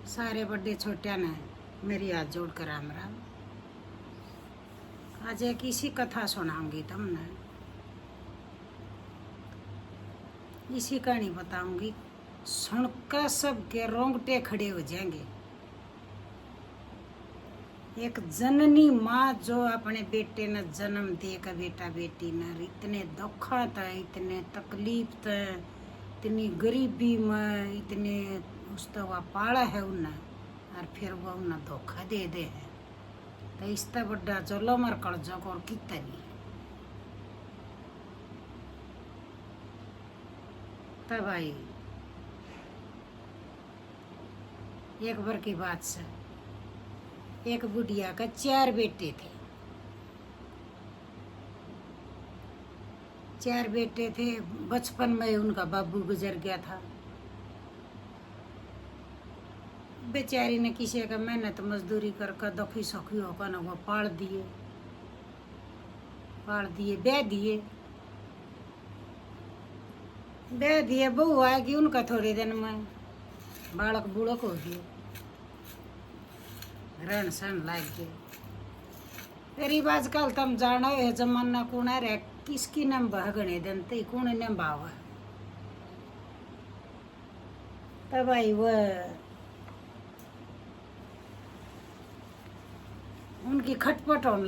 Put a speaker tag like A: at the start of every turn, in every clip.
A: सारे बड़े छोटे ने मेरी हाथ जोड़ कर राम राम। आज एक इसी कथा सुनाऊंगी तुमने, इसी कहानी बताऊंगी, सुनकर सबके रोंगटे खड़े हो जाएंगे। एक जननी माँ जो अपने बेटे ने जन्म दे का बेटा बेटी ने इतने दुखा था, इतने तकलीफ था, इतनी गरीबी में इतने उसका वह पाला है उन्हें, और फिर वह उन्हें धोखा दे दे है। तो इससे बड़ा चलो मर कर जो और कितना नहीं। तब आई एक बार की बात से, एक बुढ़िया का 4 बेटे थे। 4 बेटे थे। बचपन में उनका बाबू गुजर गया था। बेचारी ने किसी का मेहनत मजदूरी करके दुखी सखी होकर ना वो पाल दिए ब्याह दिए। बहू आएगी उनका थोड़े दिन में बालक बुड़क हो गए, रण सन लाग गए। गरीब आजकल तुम जानो है जमाना कौन है, किसकी नाम भगने देते कौन ने भाव है। तब आई वह उनकी खटपट होने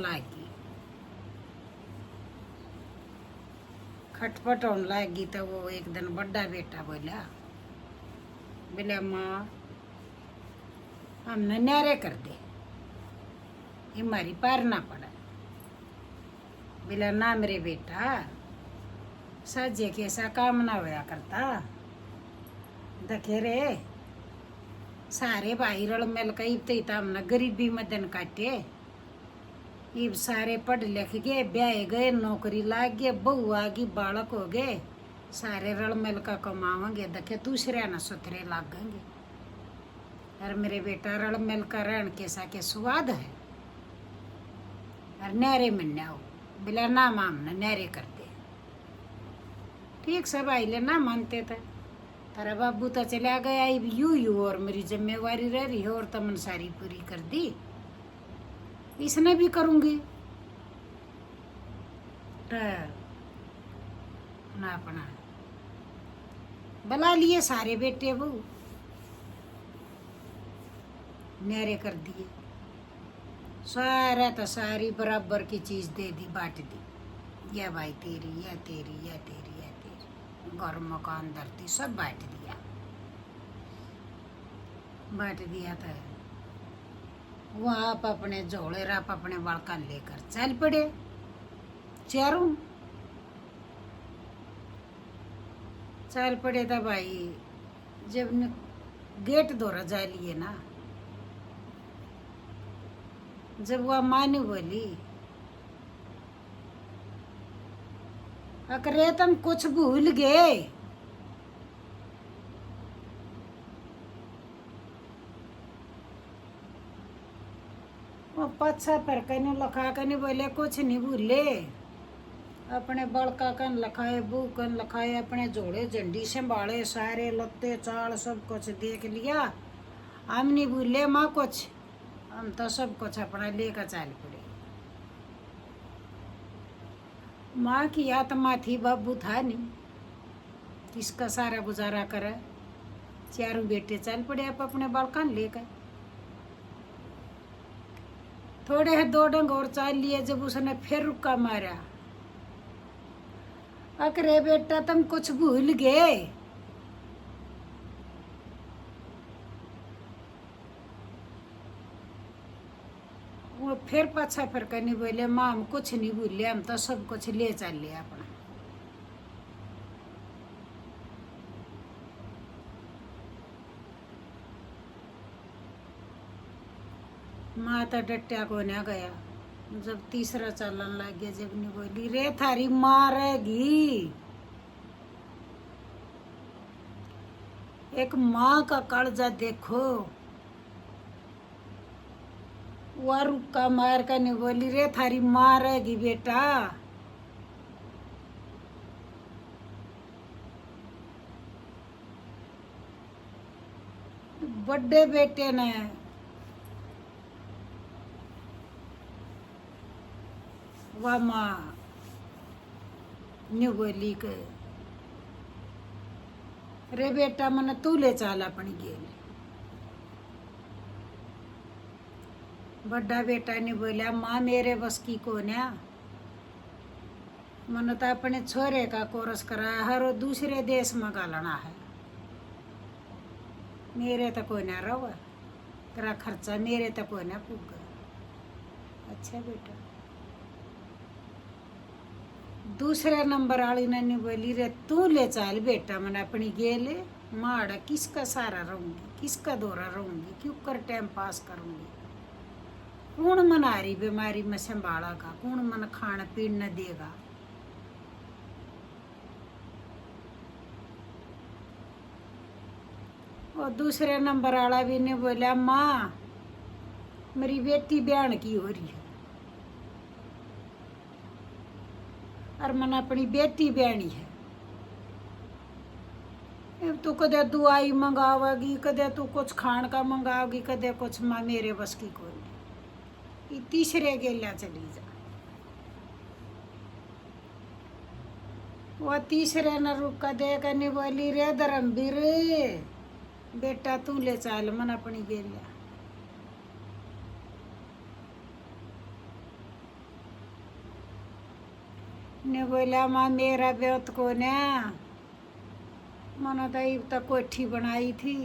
A: लगी। तो वो एक दिन बड़ा बेटा बोला माँ हमने न्यारे कर दे, ये हमारी पार ना पड़ा। बोला ना मेरे बेटा, साजे के ऐसा काम ना होया करता। देखे रे सारे भाई रल मिल के हमने गरीबी में दिन काटे। ये सारे पढ़ लिख गए, ब्याह गए, नौकरी लाग गए, बहू आ गई, बालक हो गए, सारे रल मिल कर कमावेंगे। देखे दूसरे न सुथरे लागेंगे। और मेरे बेटा रल मिल कर रहन कैसा के स्वाद है। और न्यारे में आओ। बोला ना माम ने न्यारे कर दे। ठीक सब आइले ना मानते थे। तारा बाबू तो चला गया यू और मेरी जिम्मेवारी रह रही है और तमन सारी पूरी कर दी, इसने भी करूंगी। ना अपना बुला लिए सारे बेटे बहू, न्यारे कर दिए। सारा तो सारी बराबर की चीज दे दी, बांट दी। या भाई तेरी, या तेरी, या तेरी, या तेरी, घर मकान धरती सब बांट दिया था। वो आप अपने झोले राप अपने बालका लेकर चल पड़े चारों। चल पड़े था भाई। जब गेट दौरा जा लिए ना, जब वह मानी बोली अकरे तुम कुछ भूल गए। वो पच्छा पर कने लखा कने बोले कुछ नहीं भूले। अपने बड़का कन लखाए, बू कन लखाए, अपने जोड़े झंडी संभाले, सारे लत्ते चाल सब कुछ देख लिया। हम नहीं भूले माँ कुछ, हम तो सब कुछ अपना लेकर चल पड़े। माँ की आत्मा थी, बाबू था नहीं, किसका सारा गुजारा करे। चारों बेटे चल पड़े आप अपने बड़का लेकर। थोड़े है 2 डंग और चाल लिए। जब उसने फिर रुका मारा, अकरे बेटा तुम कुछ भूल गए। वो फिर पाछा फिर नहीं बोले माँ हम कुछ नहीं भूले, हम तो सब कुछ ले चल लिया अपना। माँ तो डट्या को न गया। जब तीसरा चलन लग गया, जब नहीं बोली रे थारी मारेगी। एक माँ का कालजा देखो। वह रुक्का मार कर नहीं बोली रे थारी मारेगी बेटा। बड़े बेटे ने वह माँ न्यू बोली के रे बेटा मन तू ले चाल अपनी गेल। बड़ा बेटा ने बोला माँ मेरे बस की कोन्या, मन तो अपने छोरे का कोरस करा हर दूसरे देश में गालना है, मेरे तो कोई ना रहो, तेरा खर्चा मेरे तो कोई ना पुग। अच्छा बेटा। दूसरे नंबर वाली ने बोली रे तू ले चाल बेटा मन अपनी गेले, माड़ा किसका सारा रहूंगी, किसका दौरा रहूंगी, क्यों कर टाइम पास करूंगी, कौन मन आ रही बीमारी में संभाला का, कौन मन खाना पीना देगा। और दूसरे नंबर वाला भी ने बोला माँ मेरी बेटी ब्याह की हो रही है और मन अपनी बेटी ब्याणी है, तू कदे दवाई मंगावेगी, कदे तू कुछ खान का मंगाओगी, कदे कुछ माँ मेरे बस की कोई नहीं। तीसरे गेला चली जा। वह तीसरे न रुक दे कनी बोली रे धर्मवीर बेटा तू ले चाल मन अपनी गेला। ने बोला माँ मेरा ब्योत को ना मनो तो कोठी बनाई थी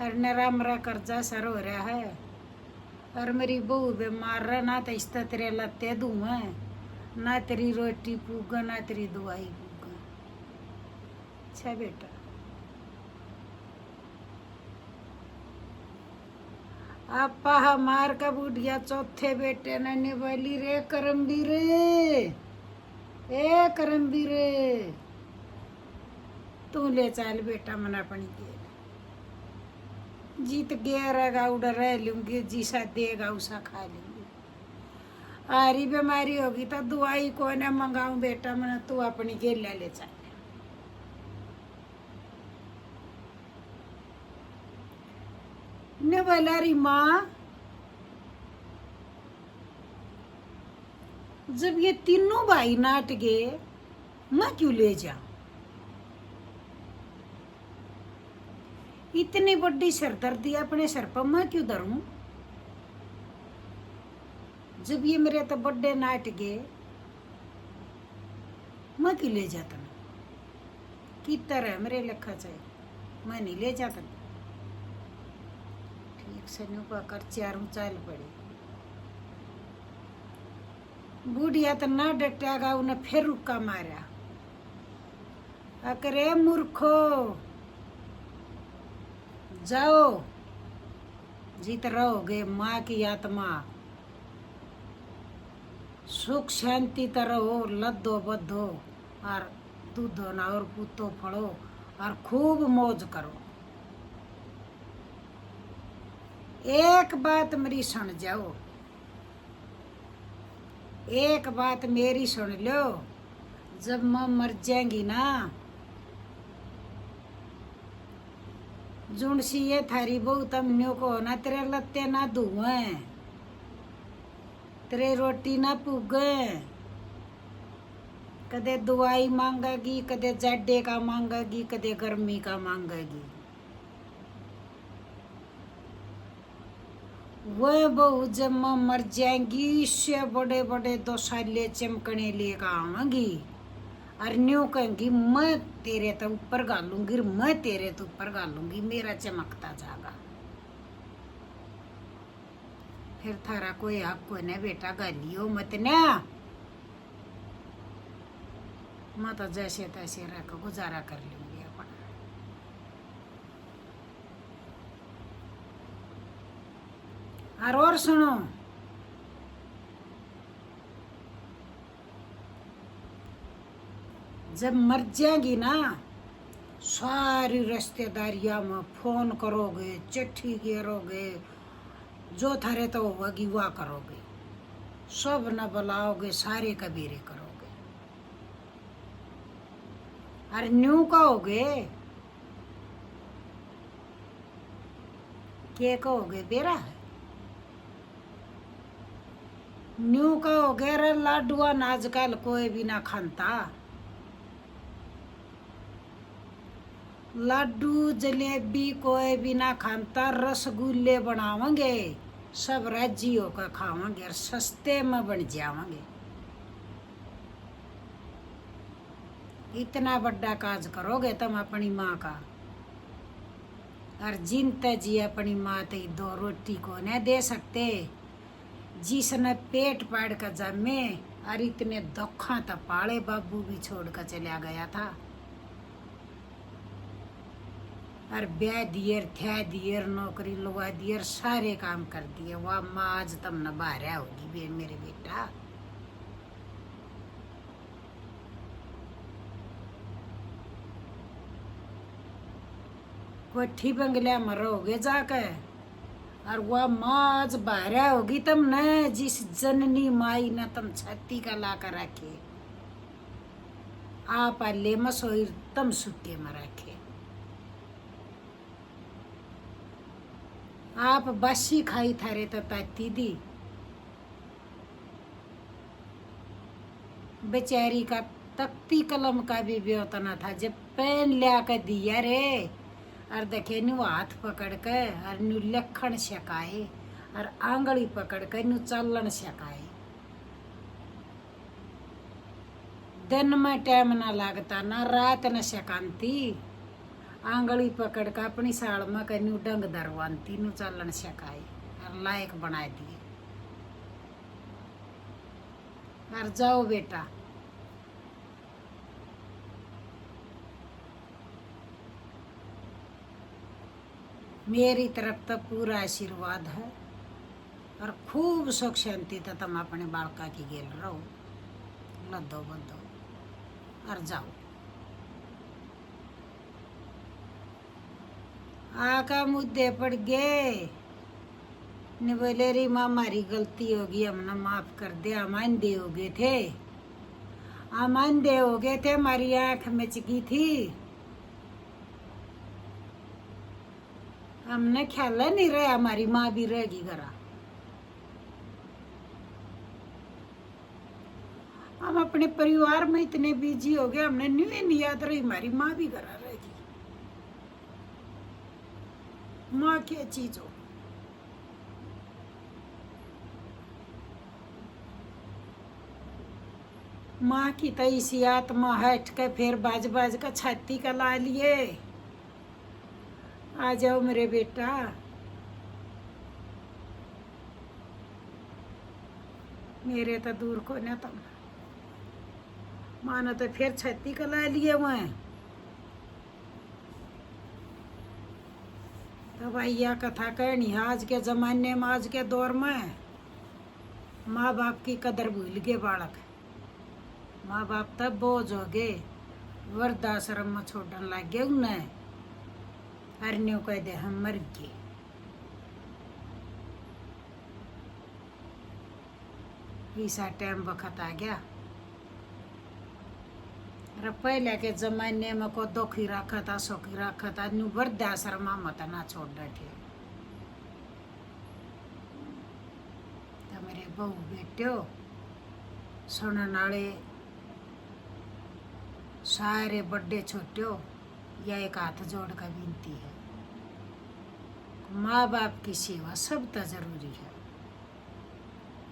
A: और नरा मरा कर्जा सर हो रहा है और मेरी बहू बीमार रहा, ना तो इस तेरे लत्ते दूँ ना तेरी रोटी पूगा ना तेरी दवाई पूगा। अच्छा बेटा। आपा हमार का बुढ़िया चौथे बेटे ने बोली रे करमवीर ए करमवीर तू ले चाल बेटा मन अपनी गेल, जीत गेरेगा उधर रह लूंगी, जिसा देगा उसा खा लूंगी, आरी बीमारी होगी तो दवाई को ना मंगाऊं बेटा मन तू अपनी गेल ले चाल। ने बोला री माँ जब ये तीनों भाई नाट गए मैं क्यों ले जा, इतनी बड़ी सरदर्दी अपने सर पर मैं क्यों धरूं, जब ये मेरे तो बड़े नाट गए मैं क्यों ले जाता, की तरह मेरे लिखा चाहिए मैं नहीं ले जाता। ठीक से नुका कर चारों चाल पड़ी। बूढ़िया तो ना डटेगा उन्हें फिर रुका मारा, अकरे मूर्खो जाओ जीत रहोगे, माँ की आत्मा सुख शांति तरह हो, लद्दो बद्धो और दूधो ना और पुतो फड़ो और खूब मौज करो। एक बात मेरी सुन जाओ, एक बात मेरी सुन लो, जब मैं मर जाएंगी ना जुनसी ये थारी बहू तमन्यों को ना तेरे लत्ते ना धुएं, तेरे रोटी ना पुगे, कदे दवाई मांगेगी, कदे जाडे का मांगेगी, कदे गर्मी का मांगेगी। वह बहू जब मैं मर जाएंगी इससे बड़े बड़े 2 साले चमकने लेकर आवांगी और न्यू कहेंगी मैं तेरे तो ऊपर गालूंगी, मैं तेरे तो ऊपर गालूंगी, मेरा चमकता जागा। फिर थारा कोई हक को न बेटा गालियो मत ना, मैं तो जैसे तैसे रह गुजारा कर लूंगी अपना। और सुनो जब मर जाएगी ना सारी रिश्तेदारियां में फोन करोगे, चिट्ठी गिरोगे, जो थारे तो होगी वह करोगे, सब न बुलाओगे, सारे कबीरे करोगे और न्यू कहोगे के कहोगे बेरा है, न्यू कहोगे रे लाडुआ आजकल कोई भी ना खानता। लाडू जलेबी कोई भी ना खानता, रसगुल्ले बनावेंगे सब राजी होकर खावेंगे और सस्ते में बन जावेंगे। इतना बड़ा काज करोगे तुम अपनी माँ का, और जिन जी अपनी माँ ते दो रोटी को न दे सकते, जिसने पेट पाड़ कर जमे और इतने दुखा तो पाले बाबू भी छोड़ कर चला गया था, और ब्याह दियर थ्या दियर नौकरी लगा दियर सारे काम कर दिए। वाह माँ आज तुमने बाहर होगी बे मेरे बेटा। कोठी बंगला में रहोगे जाकर, और वह माँ आज बाहर होगी तुमने जिस जननी माई ने तुम छत्ती का ला कर रखे, आप अल्ले मसोई तुम सुखे में रखे। आप बसी खाई थारे तो ताती दी, बेचारी का तख्ती कलम का भी ब्योतना था, जब पेन लिया कर दिया रे, और देखे नु हाथ पकड़ के और नु लखन शकाए और आंगली पकड़ के नु चलन शकाए। दिन में टाइम ना लगता ना रात न शकांती, आंगली पकड़ के अपनी साल में कनु डंग दरवानती नु चलन शकाए और लायक बना दिए। और जाओ बेटा, मेरी तरफ तो पूरा आशीर्वाद है, और खूब सुख शांति तो तुम अपने बालका की गेल रहो, लद्दो बद्दो और जाओ। आका मुद्दे पड़ गए ने बोले री माँ हमारी गलती होगी, हमने माफ कर दे, हम अंधे हो गए थे, हम अंधे हो गए थे, हमारी आंख में चिकी थी, हमने ख्याल नहीं रहा हमारी माँ भी रहेगी घरा। हम अपने परिवार में इतने बिजी हो गए, हमने नहीं याद रही हमारी माँ भी घरा रहेगी। माँ क्या चीज हो, माँ की तैसी आत्मा हट के फिर बाज बाज का छाती का ला लिए। आ जाओ मेरे बेटा, मेरे तो दूर को न तुम, मानो तो फिर छाती का ला लिए मैं। तो भैया कथा कहनी, आज के जमाने में आज के दौर में माँ बाप की कदर भूल गए बालक। माँ बाप तब बोझ हो गए, वृद्धाश्रम में छोड़ने लग गए उन्हें, हरन्यों कह दे हम मर गए। ऐसा टाइम वक्त आ गया। पहले के जमाने में को दुखी रखा था सुखी रखा था, न्यू वृद्धाश्रम मत ना छोड़ बैठे। तो मेरे बहू बेटे सुनने वाले सारे बड़े छोटे, यह एक हाथ जोड़ कर विनती है, माँ बाप की सेवा सब तो जरूरी है,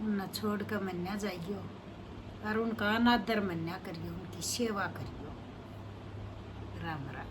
A: उन्हें छोड़ कर मन्या जाइयो और उनका अनादर मन्या करियो, उनकी सेवा करियो। राम राम।